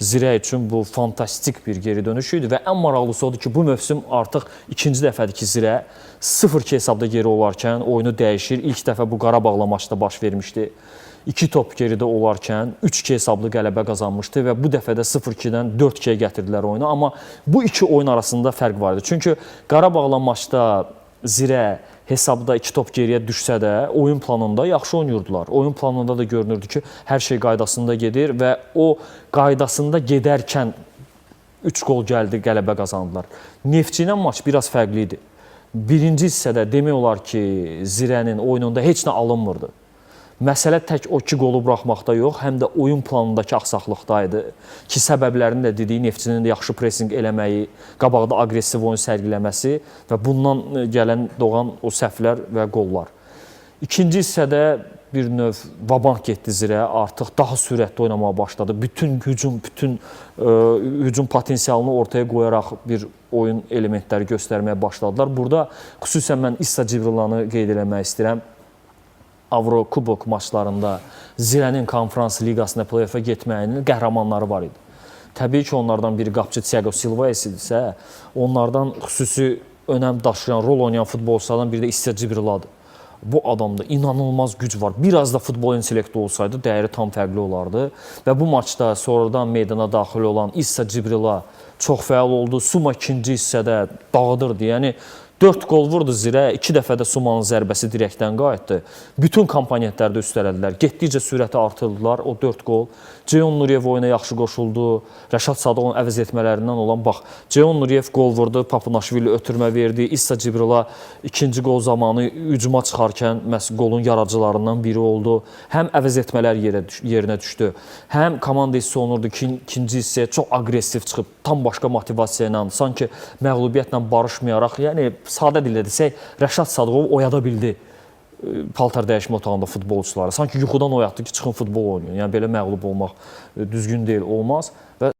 Zirə üçün bu fantastik bir geri dönüş idi və ən maraqlısı odur ki, bu mövsüm artıq ikinci dəfədir ki, Zirə 0-2 hesabda geri olarkən oyunu dəyişir. İlk dəfə bu Qarabağla maçda baş vermişdi. 2 top geridə olarkən 3-2 hesablı qələbə qazanmışdı və bu dəfə də 0-2-dən 4-2-yə gətirdilər oyunu. Amma bu iki oyun arasında fərq var idi. Çünki Qarabağla maçda Zirə hesabda 2 top geriyə düşsə də oyun planında yaxşı oynayırdılar. Oyun planında da görünürdü ki, hər şey qaydasında gedir və o qaydasında gedərkən 3 gol gəldi, qələbə qazandılar. Neftçi ilə maç biraz fərqli idi. Birinci hissədə demək olar ki, Zirənin oyununda heç nə alınmırdı. Məsələ tək o 2 qolu buraxmaqda yox, həm də oyun planındakı axsaqlıqdaydı ki, səbəblərini də dediyi Neftçinin də yaxşı presinq eləməyi, qabaqda aqressiv oyun sərgiləməsi və bundan doğan o səhvlər və qollar. İkinci hissədə bir növ vabank getdi Zirə, artıq daha sürətli oynamağa başladı. Bütün hücum potensialını ortaya qoyaraq bir oyun elementləri göstərməyə başladılar. Burada xüsusən mən İssa Cibrillanı qeyd eləmək istəyirəm. Avrokubok maçlarında Zirənin konferans liqasında play-off'a getməyinin qəhrəmanları var idi. Təbii ki, onlardan biri qapıcı Thiago Silva idisə, onlardan xüsusi önəm daşıyan, rol oynayan futbolçulardan biri də İssa Cibrilladır. Bu adamda inanılmaz güc var. Biraz da futbol intellekti olsaydı dəyəri tam fərqli olardı. Və bu maçda sonradan meydana daxil olan İssa Cibrilla çox fəal oldu. Suma ikinci hissədə dağıdırdı. Yəni 4 qol vurdu Zirə, 2 dəfə də Sumanın zərbəsi direkdən qayıtdı. Bütün komponentlərdə üstələdilər. Getdikcə sürəti artırdılar o 4 qol. Ceyhun Nuriyev oyuna yaxşı qoşuldu. Rəşad Sadıqovun əvəz etmələrindən olan, bax, Ceyhun Nuriyev qol vurdu, Papunaşvili ötürmə verdi. İssa Cibrilla ikinci qol zamanı hücuma çıxarkən qolun yaradıcılarından biri oldu. Həm əvəz etmələr yerinə düşdü, həm komanda hissi olunurdu ki, ikinci hissəyə çox aqressiv çıxıb, tam başqa motivasiya ilə, sanki məğlubiyyətlə barışmayaraq, yəni sadə dillə desək, Rəşad Sadıqov oyada bildi paltar dəyişmə otağında futbolçuları. Sanki yuxudan oyatdı ki, çıxın futbol oynayın. Yəni belə məğlub olmaq düzgün deyil, olmaz.